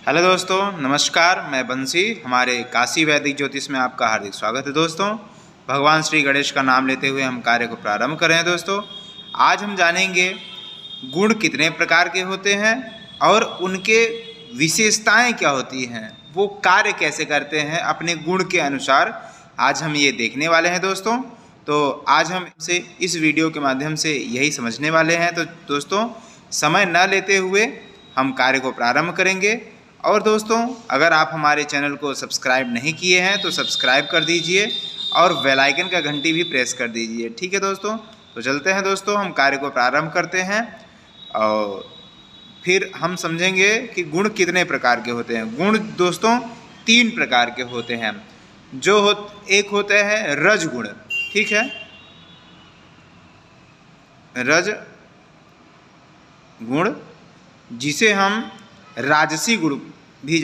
Hello दोस्तों, नमस्कार। मैं बंसी, हमारे काशी वैदिक ज्योतिष में आपका हार्दिक स्वागत है। दोस्तों, भगवान श्री गणेश का नाम लेते हुए हम कार्य को प्रारंभ कर रहे हैं। दोस्तों, आज हम जानेंगे गुण कितने प्रकार के होते हैं और उनके विशेषताएं क्या होती हैं, वो कार्य कैसे करते हैं अपने गुण के अनुसार। आज हम ये देखने वाले हैं। दोस्तों, तो आज हम से इस वीडियो के माध्यम से यही समझने वाले हैं। तो दोस्तों, समय न लेते हुए हम कार्य को प्रारंभ करेंगे। और दोस्तों, अगर आप हमारे चैनल को सब्सक्राइब नहीं किए हैं तो सब्सक्राइब कर दीजिए और बेल आइकन का घंटी भी प्रेस कर दीजिए। ठीक है दोस्तों, तो चलते हैं। दोस्तों, हम कार्य को प्रारंभ करते हैं और फिर हम समझेंगे कि गुण कितने प्रकार के होते हैं। गुण दोस्तों 3 प्रकार के होते हैं। एक होता है रज गुण। ठीक है, रज गुण, जिसे हम राजसी गुण भी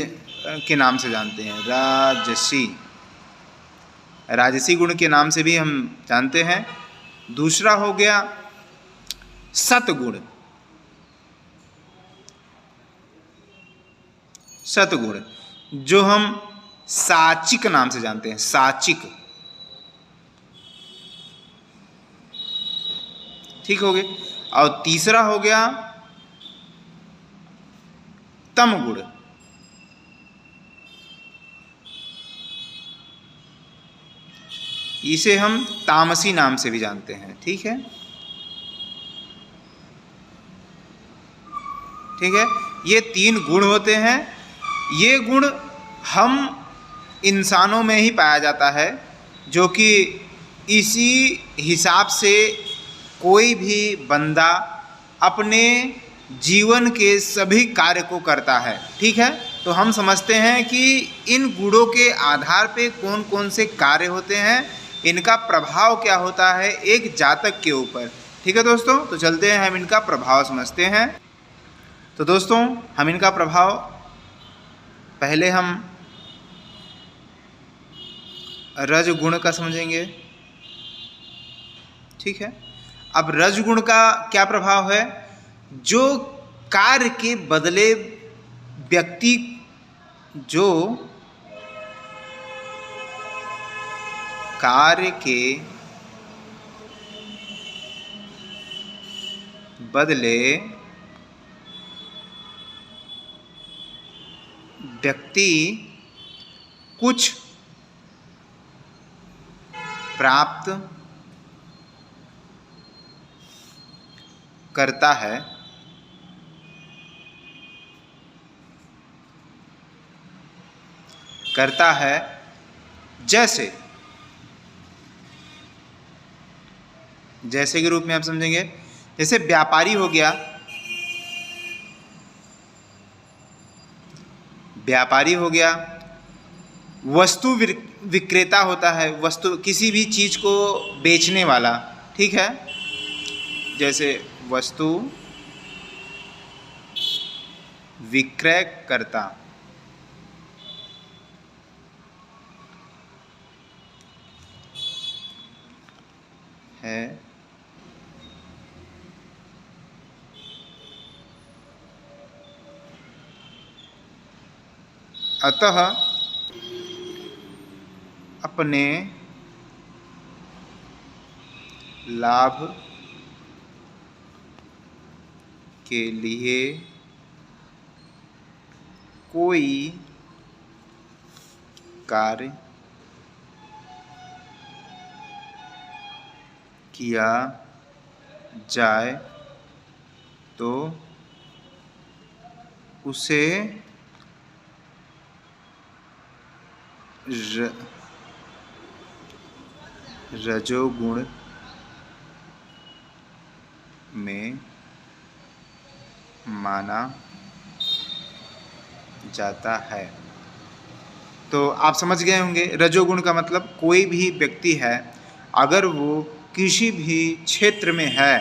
के नाम से जानते हैं। राजसी गुण के नाम से भी हम जानते हैं। दूसरा हो गया सतगुण। सतगुण जो हम साचिक नाम से जानते हैं। साचिक, ठीक हो गए। और तीसरा हो गया तम गुण। इसे हम तामसी नाम से भी जानते हैं। ठीक है, ठीक है। ये 3 गुण होते हैं। ये गुण हम इंसानों में ही पाया जाता है, जो कि इसी हिसाब से कोई भी बंदा अपने जीवन के सभी कार्य को करता है। ठीक है, तो हम समझते हैं कि इन गुणों के आधार पे कौन कौन से कार्य होते हैं, इनका प्रभाव क्या होता है एक जातक के ऊपर। ठीक है दोस्तों, तो चलते हैं, हम इनका प्रभाव समझते हैं। तो दोस्तों, हम इनका प्रभाव पहले हम रज गुण का समझेंगे। ठीक है, अब रज गुण का क्या प्रभाव है? जो कार्य के बदले व्यक्ति जो कार्य के बदले व्यक्ति कुछ प्राप्त करता है, जैसे के रूप में आप समझेंगे। जैसे व्यापारी हो गया, वस्तु विक्रेता होता है, वस्तु किसी भी चीज को बेचने वाला। ठीक है, जैसे वस्तु विक्रय करता है। अतः अपने लाभ के लिए कोई कार्य किया जाए तो उसे रजोगुण में माना जाता है। तो आप समझ गए होंगे, रजोगुण का मतलब कोई भी व्यक्ति है, अगर वो किसी भी क्षेत्र में है,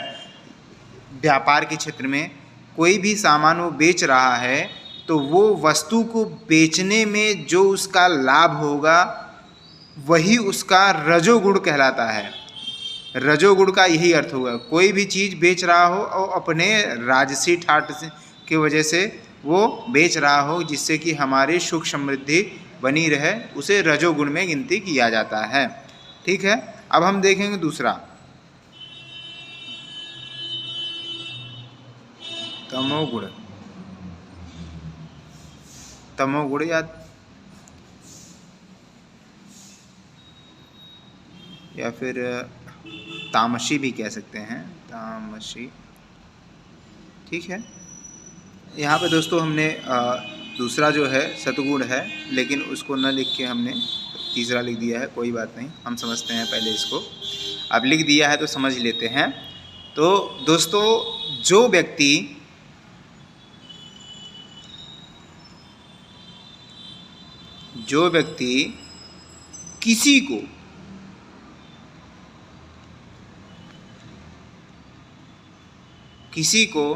व्यापार के क्षेत्र में कोई भी सामान वो बेच रहा है, तो वो वस्तु को बेचने में जो उसका लाभ होगा वही उसका रजोगुण कहलाता है। रजोगुण का यही अर्थ होगा। कोई भी चीज़ बेच रहा हो और अपने राजसी ठाट की वजह से वो बेच रहा हो, जिससे कि हमारी सुख समृद्धि बनी रहे, उसे रजोगुण में गिनती किया जाता है। ठीक है, अब हम देखेंगे दूसरा तमोगुण। तमोगुण या फिर तामसी भी कह सकते हैं, तामसी। ठीक है, यहाँ पे दोस्तों हमने दूसरा जो है सतगुण है, लेकिन उसको न लिख के हमने तीसरा लिख दिया है। कोई बात नहीं, हम समझते हैं पहले इसको। अब लिख दिया है तो समझ लेते हैं। तो दोस्तों, जो व्यक्ति किसी को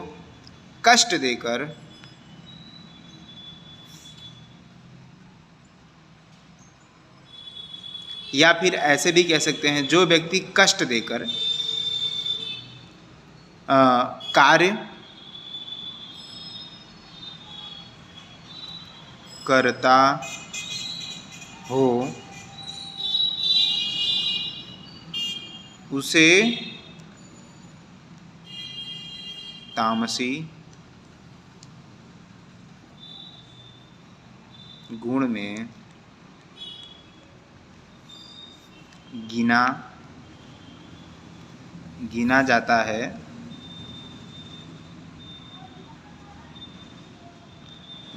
कष्ट देकर या फिर ऐसे भी कह सकते हैं, जो व्यक्ति कष्ट देकर कार्य करता हो, उसे तामसी गुण में गिना जाता है,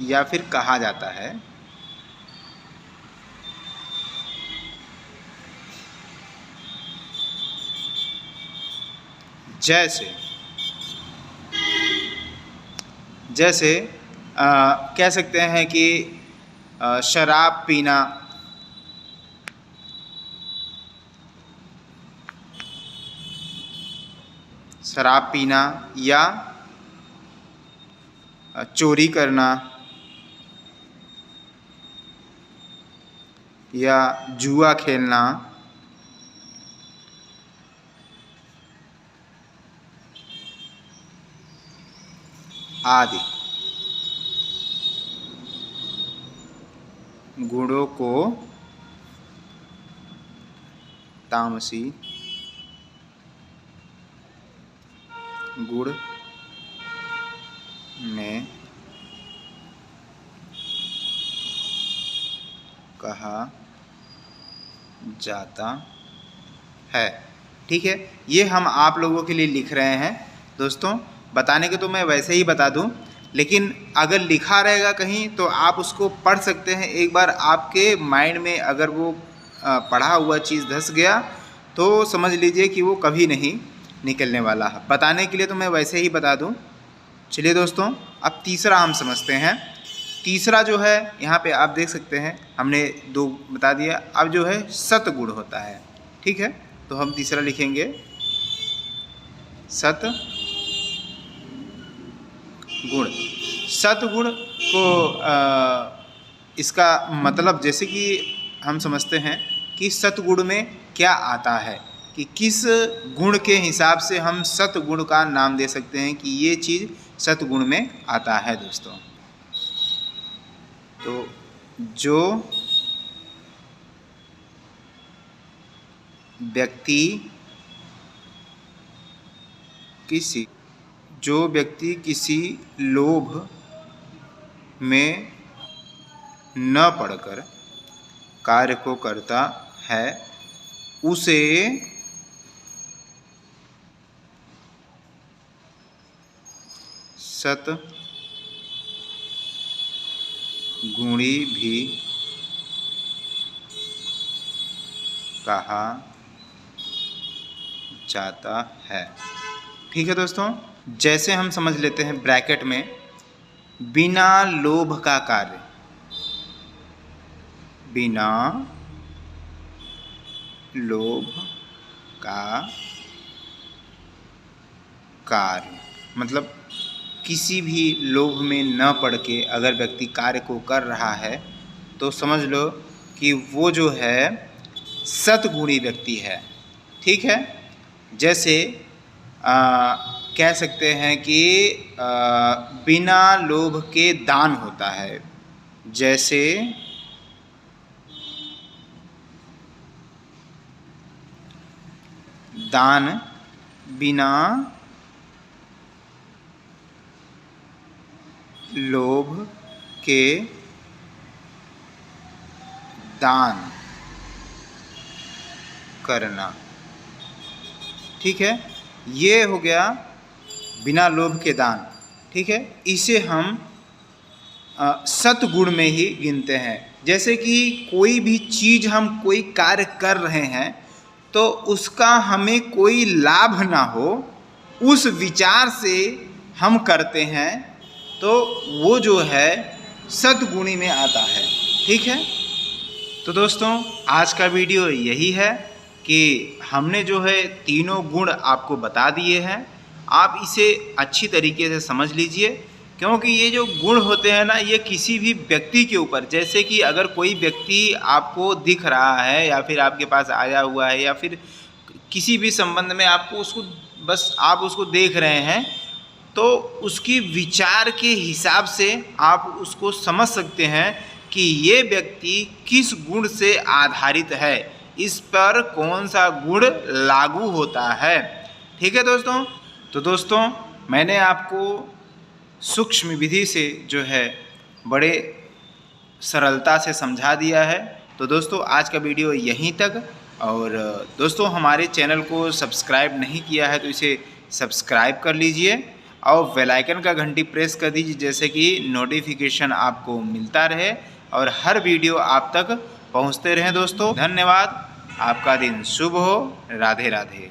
या फिर कहा जाता है। जैसे कह सकते हैं कि शराब पीना या चोरी करना या जुआ खेलना आदि गुणों को तामसी गुण में कहा जाता है। ठीक है, ये हम आप लोगों के लिए लिख रहे हैं दोस्तों। बताने के तो मैं वैसे ही बता दूं, लेकिन अगर लिखा रहेगा कहीं तो आप उसको पढ़ सकते हैं। एक बार आपके माइंड में अगर वो पढ़ा हुआ चीज़ धंस गया तो समझ लीजिए कि वो कभी नहीं निकलने वाला है। बताने के लिए तो मैं वैसे ही बता दूं। चलिए दोस्तों, अब तीसरा हम समझते हैं। तीसरा जो है, यहाँ पे आप देख सकते हैं, हमने 2 बता दिया। अब जो है सतगुण होता है। ठीक है, तो हम तीसरा लिखेंगे सतगुण। सतगुण को इसका मतलब जैसे कि हम समझते हैं कि सतगुण में क्या आता है, कि किस गुण के हिसाब से हम सतगुण का नाम दे सकते हैं कि ये चीज़ सतगुण में आता है दोस्तों। तो जो व्यक्ति किसी लोभ में न पड़कर कार्य को करता है, उसे सतगुणी भी कहा जाता है। ठीक है दोस्तों, जैसे हम समझ लेते हैं ब्रैकेट में, बिना लोभ का कार्य, बिना लोभ का कार्य मतलब किसी भी लोभ में न पड़ के अगर व्यक्ति कार्य को कर रहा है तो समझ लो कि वो जो है सतगुणी व्यक्ति है। ठीक है, जैसे कह सकते हैं कि बिना लोभ के दान होता है। जैसे दान बिना लोभ के दान करना। ठीक है, ये हो गया बिना लोभ के दान। ठीक है, इसे हम सतगुण में ही गिनते हैं। जैसे कि कोई भी चीज़ हम कोई कार्य कर रहे हैं तो उसका हमें कोई लाभ ना हो, उस विचार से हम करते हैं, तो वो जो है सद्गुणी में आता है। ठीक है, तो दोस्तों आज का वीडियो यही है कि हमने जो है तीनों गुण आपको बता दिए हैं। आप इसे अच्छी तरीके से समझ लीजिए, क्योंकि ये जो गुण होते हैं ना, ये किसी भी व्यक्ति के ऊपर, जैसे कि अगर कोई व्यक्ति आपको दिख रहा है या फिर आपके पास आया हुआ है या फिर किसी भी संबंध में आपको उसको बस आप उसको देख रहे हैं, तो उसकी विचार के हिसाब से आप उसको समझ सकते हैं कि ये व्यक्ति किस गुण से आधारित है, इस पर कौन सा गुण लागू होता है। ठीक है दोस्तों, तो दोस्तों मैंने आपको सूक्ष्म विधि से जो है बड़े सरलता से समझा दिया है। तो दोस्तों आज का वीडियो यहीं तक, और दोस्तों हमारे चैनल को सब्सक्राइब नहीं किया है तो इसे सब्सक्राइब कर लीजिए और बेल आइकन का घंटी प्रेस कर दीजिए, जैसे कि नोटिफिकेशन आपको मिलता रहे और हर वीडियो आप तक पहुंचते रहें। दोस्तों धन्यवाद, आपका दिन शुभ हो। राधे राधे।